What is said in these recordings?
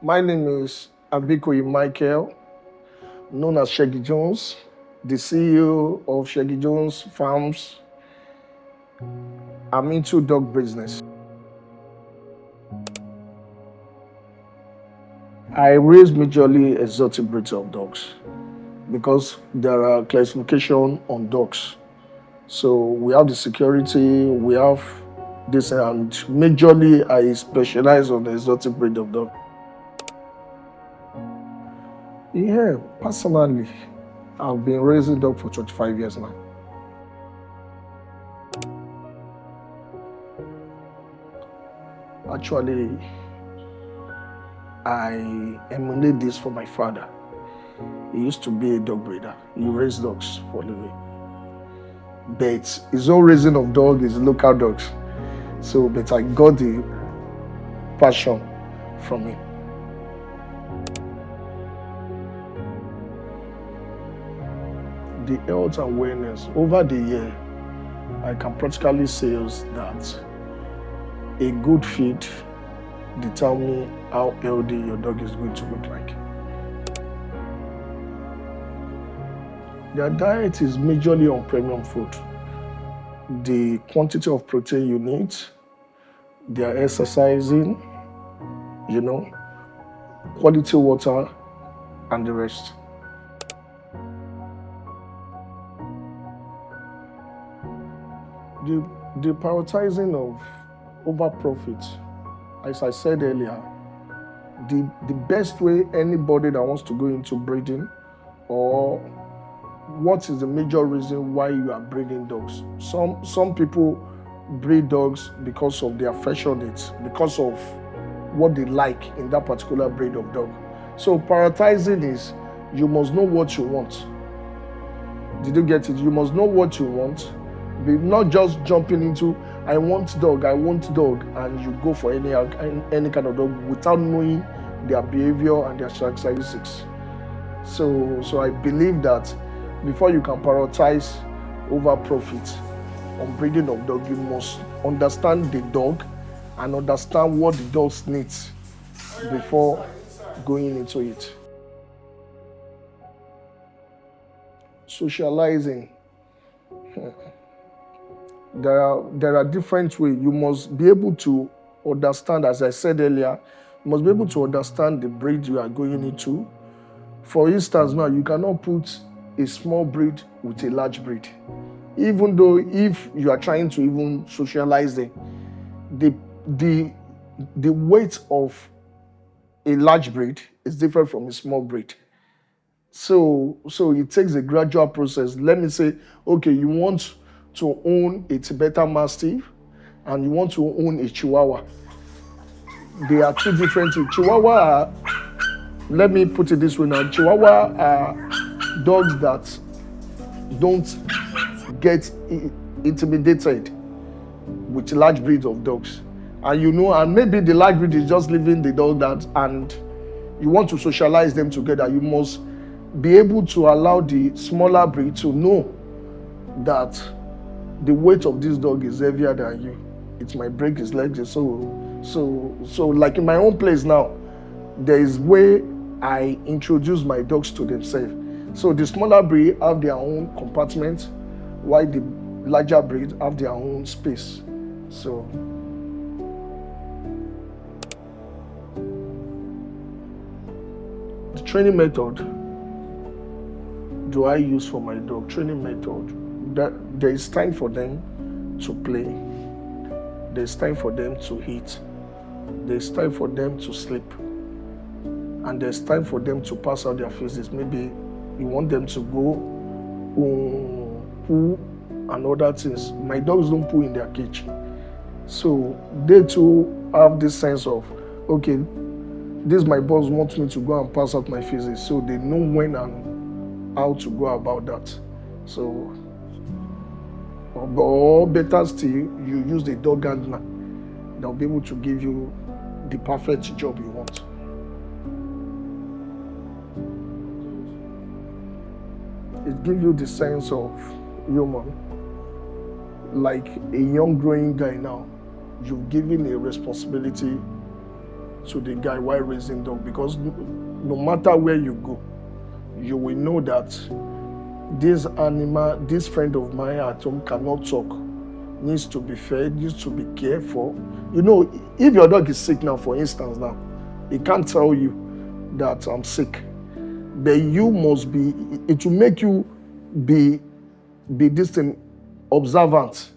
My name is Abikoyi Michael, known as Shaggy Jones, the CEO of Shaggy Jones Farms. I'm into dog business. I raise majorly exotic breeds of dogs because there are classification on dogs. So we have the security, we have this, and majorly I specialize on the exotic breed of dog. Yeah, personally, I've been raising dog for 25 years now. Actually, I emulate this from my father. He used to be a dog breeder. He raised dogs for a living. But his own raising of dogs is local dogs. So, but I got the passion from him. The health awareness over the year, I can practically say that a good feed determines how healthy your dog is going to look like. Their diet is majorly on premium food. The quantity of protein you need, their exercising, quality water, and the rest. The prioritizing of over profit, as I said earlier, the best way anybody that wants to go into breeding, or what is the major reason why you are breeding dogs? Some people breed dogs because of their affectionate, because of what they like in that particular breed of dog. So prioritizing is you must know what you want. Did you get it? You must know what you want. Be not just jumping into I want dog, and you go for any kind of dog without knowing their behavior and their characteristics. So I believe that before you can prioritize over profit on breeding of dog, you must understand the dog and understand what the dog needs before going into it. Socializing. There are different ways. You must be able to understand, as I said earlier, you must be able to understand the breed you are going into. For instance, now you cannot put a small breed with a large breed. Even though if you are trying to even socialize them, the weight of a large breed is different from a small breed. So it takes a gradual process. Let me say, okay, you want to own a Tibetan Mastiff and you want to own a Chihuahua. They are two different things. Let me put it this way now. Chihuahua are dogs that don't get intimidated with large breeds of dogs. And maybe the large breed is just leaving the dog and you want to socialize them together. You must be able to allow the smaller breed to know that the weight of this dog is heavier than you. It might break his legs. So like in my own place now, there is way I introduce my dogs to themselves. So the smaller breed have their own compartment, while the larger breed have their own space. So the training method do I use for my dog? Training method. That there is time for them to play. There's time for them to eat. There's time for them to sleep. And there's time for them to pass out their physics. Maybe you want them to go poo and other things. My dogs don't poo in their cage. So they too have this sense of, okay, this my boss wants me to go and pass out my physics. So they know when and how to go about that. So, or better still, you use the dog handler that will be able to give you the perfect job you want. It gives you the sense of human. Like a young growing guy now, you've given a responsibility to the guy while raising dog, because no matter where you go, you will know that this animal, this friend of mine at home cannot talk, needs to be fed, needs to be cared for. You know, if your dog is sick now, for instance, now, he can't tell you that I'm sick. But you must be, it will make you be this thing, observant.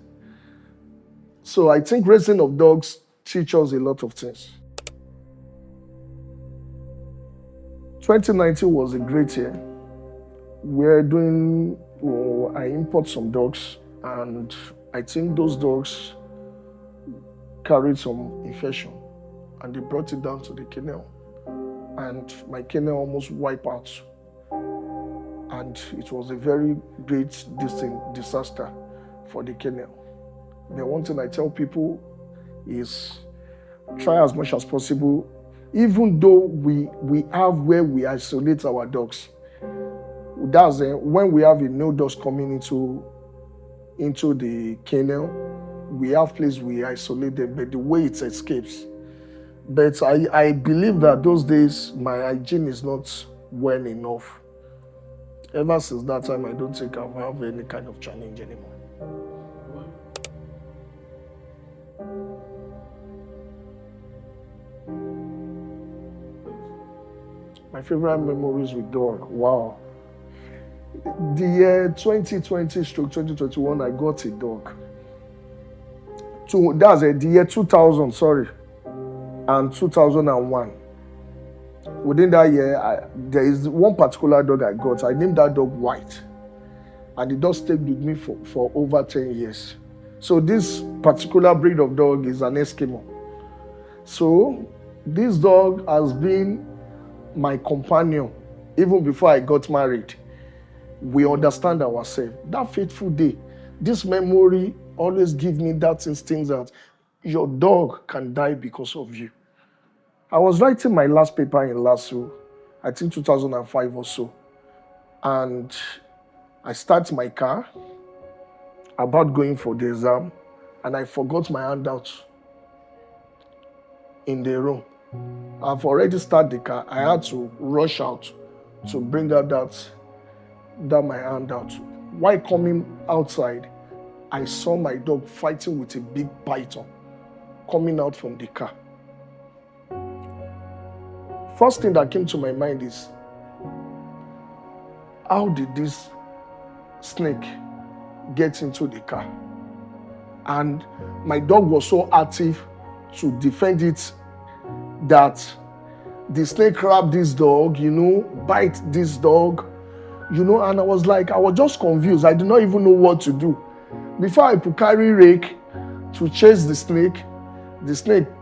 So I think raising of dogs teach us a lot of things. 2019 was a great year. We're doing, I import some dogs, and I think those dogs carried some infection, and they brought it down to the kennel, and my kennel almost wiped out, and it was a very great disaster for the kennel. The one thing I tell people is try as much as possible, even though we have where we isolate our dogs. That's when we have a new dogs coming into the kennel, we have place we isolate them, but the way it escapes. But I believe that those days my hygiene is not well enough. Ever since that time, I don't think I have any kind of challenge anymore. My favorite memories with dog, wow. The year 2020/2021, I got a dog. That's the year 2000, sorry, and 2001. Within that year, there is one particular dog I got. I named that dog White, and the dog stayed with me for over 10 years. So this particular breed of dog is an Eskimo. So this dog has been my companion even before I got married. We understand ourselves. That fateful day, this memory always gives me that instinct that your dog can die because of you. I was writing my last paper in LASU, I think 2005 or so, and I start my car about going for the exam, and I forgot my handout in the room. I've already started the car. I had to rush out to bring out that my handout. While coming outside, I saw my dog fighting with a big python coming out from the car. First thing that came to my mind is, how did this snake get into the car? And my dog was so active to defend it that the snake grabbed this dog, bite this dog, and I was just confused. I did not even know what to do. Before I could carry rake to chase the snake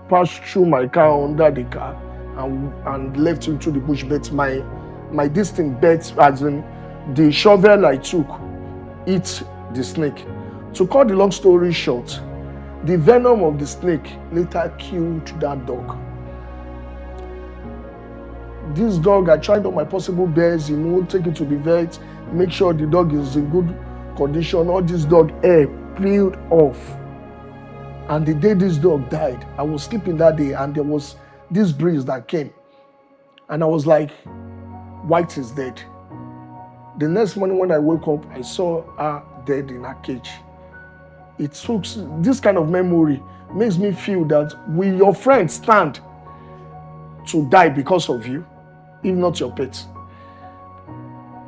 passed through my car, under the car, and left into the bush. But my distinct bet, as in the shovel I took, hit the snake. To cut the long story short, the venom of the snake later killed that dog. This dog, I tried all my possible best, take it to the vet, make sure the dog is in good condition. All this dog hair peeled off. And the day this dog died, I was sleeping that day, and there was this breeze that came. And I was like, White is dead. The next morning when I woke up, I saw her dead in her cage. It took this kind of memory, makes me feel that will your friends stand to die because of you, if not your pet?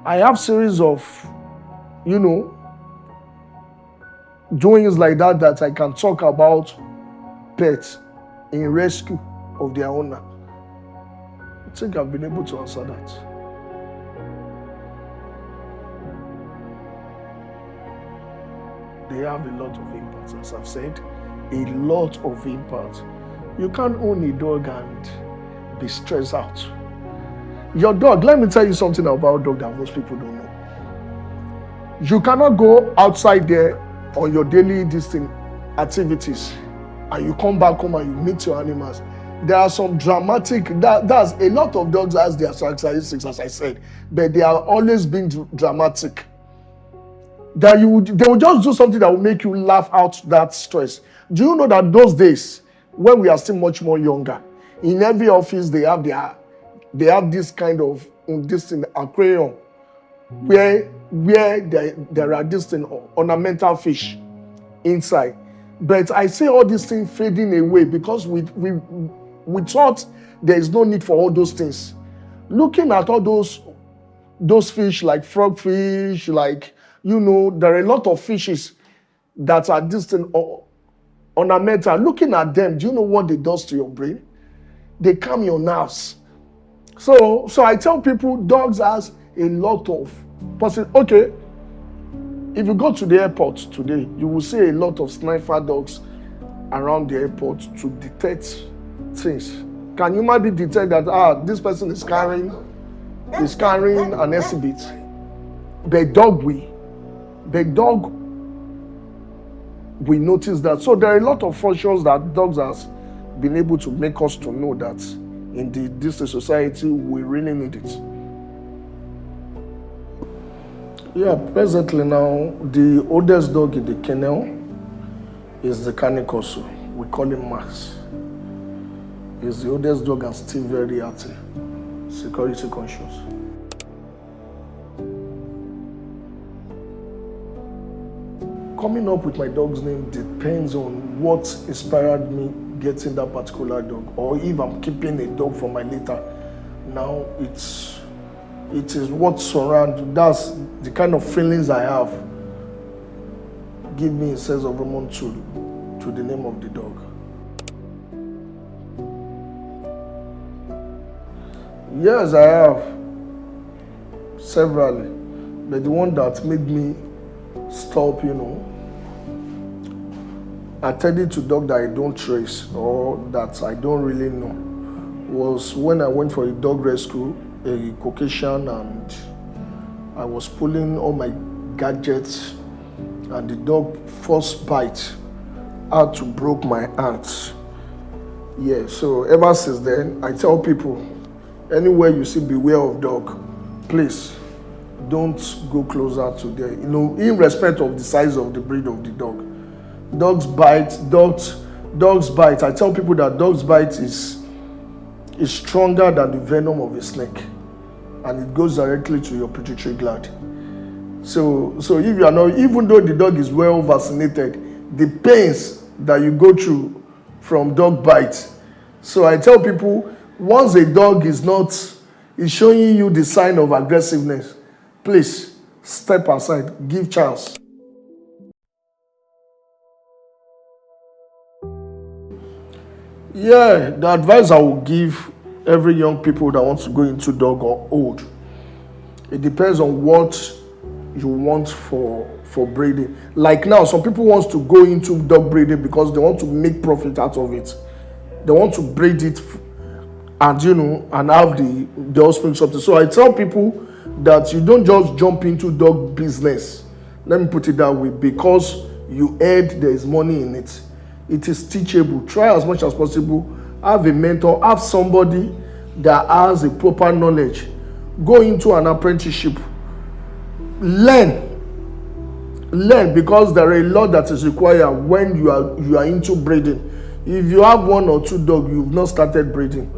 I have series of, doings like that I can talk about pets in rescue of their owner. I think I've been able to answer that. They have a lot of impact, as I've said, a lot of impact. You can't own a dog and be stressed out. Your dog, let me tell you something about dog that most people don't know. You cannot go outside there on your daily activities, and you come back home and you meet your animals. There are some dramatic, that's a lot of dogs has their characteristics, as I said, but they are always being dramatic. That they will just do something that will make you laugh out that stress. Do you know that those days, when we are still much more younger, In every office, they have this kind of this thing, aquarium, where there are this thing, ornamental fish inside. But I see all these things fading away because we thought there is no need for all those things. Looking at all those fish, like frogfish, like, there are a lot of fishes that are distant or ornamental. Looking at them, do you know what it does to your brain? They calm your nerves. So I tell people, dogs has a lot of okay. If you go to the airport today, you will see a lot of sniffer dogs around the airport to detect things. Can you maybe detect that this person is carrying an exhibit? The dog we notice that. So there are a lot of functions that dogs has been able to make us to know that in this society we really need it. Yeah, presently now, the oldest dog in the kennel is the Kanikosu. We call him Max. He's the oldest dog and still very active, security conscious. Coming up with my dog's name depends on what inspired me getting that particular dog, or if I'm keeping a dog for my later. Now it is what surrounds, that's the kind of feelings I have, give me a sense of hormone to the name of the dog. Yes, I have severally, but the one that made me stop, attending to dog that I don't trace or that I don't really know, was when I went for a dog rescue, a Caucasian, and I was pulling all my gadgets, and the dog first bite had to broke my hands. Yeah, so ever since then, I tell people, anywhere you see beware of dog, please don't go closer to them. In respect of the size of the breed of the dog. Dogs bite. I tell people that dogs bite is stronger than the venom of a snake, and it goes directly to your pituitary gland. So if you are not, even though the dog is well vaccinated, the pains that you go through from dog bite. So I tell people, once a dog is showing you the sign of aggressiveness, please step aside, give chance. Yeah, the advice I will give every young people that wants to go into dog or old, it depends on what you want for breeding. Like now, some people want to go into dog breeding because they want to make profit out of it. They want to breed it and and have the offspring something. So I tell people that you don't just jump into dog business. Let me put it that way, because you heard there is money in it. It is teachable. Try as much as possible. Have a mentor. Have somebody that has a proper knowledge. Go into an apprenticeship. Learn, because there are a lot that is required when you are into breeding. If you have one or two dogs, you've not started breeding.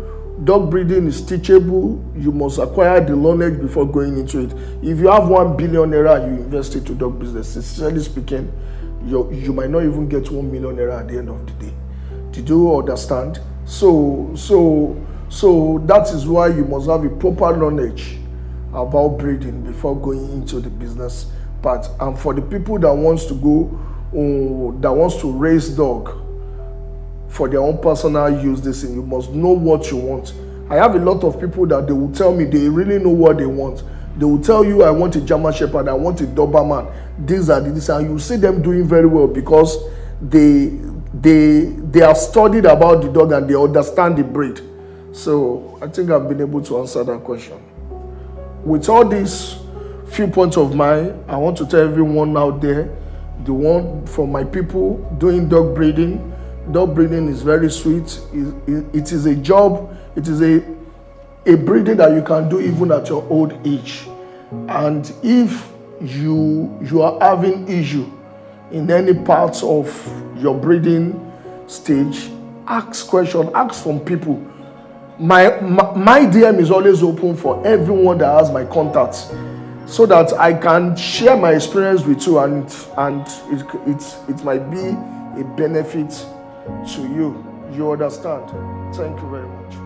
Dog breeding is teachable. You must acquire the knowledge before going into it. If you have 1 billion naira and you invest into dog business, sincerely speaking, you might not even get 1 million naira at the end of the day. Did you understand? So that is why you must have a proper knowledge about breeding before going into the business part. And for the people that wants to raise dog for their own personal use, you must know what you want. I have a lot of people that they will tell me they really know what they want. They will tell you, I want a German Shepherd, I want a Doberman, this and this, and you see them doing very well because they have studied about the dog and they understand the breed. So I think I've been able to answer that question. With all these few points of mine, I want to tell everyone out there, the one for my people doing dog breeding. Dog breeding is very sweet. It is a job. It is a breeding that you can do even at your old age. And if you are having issue in any parts of your breeding stage, ask questions, ask from people. my DM is always open for everyone that has my contacts, so that I can share my experience with you, and it might be a benefit to you. You understand? Thank you very much.